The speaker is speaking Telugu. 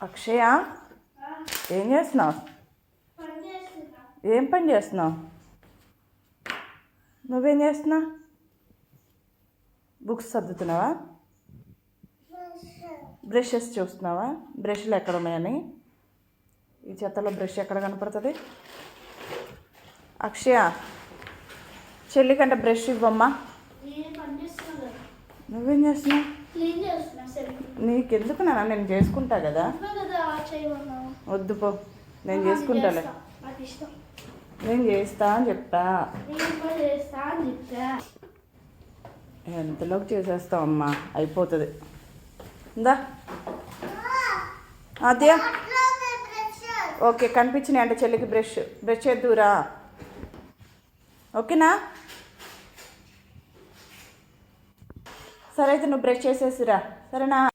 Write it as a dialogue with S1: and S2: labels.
S1: అక్షయ, ఏం చేస్తున్నావు? ఏం పని చేస్తున్నావు? నువ్వేం చేస్తున్నావు? బుక్స్ సర్దుతున్నావా? బ్రషెస్ చూస్తున్నావా? బ్రష్లు ఎక్కడ ఉన్నాయని? ఈ చెత్తలో బ్రష్ ఎక్కడ కనపడుతుంది? అక్షయ, చెల్లి కంటే బ్రష్ ఇవ్వమ్మా. నువ్వేం చేస్తున్నావు? నీకెందుకు నాన్న, నేను చేసుకుంటా కదా. వద్దు పో, నేను చేసుకుంటాలే. నేను చేస్తా అని చెప్పా. ఎంతలోకి చేసేస్తావు అమ్మా, అయిపోతుంది. ఇందా అదే ఓకే, కనిపించినాయి అంటే చెల్లికి బ్రష్ చేద్దురా. ఓకేనా? సరే అయితే నువ్వు బ్రష్ చేసేసిరా, సరేనా?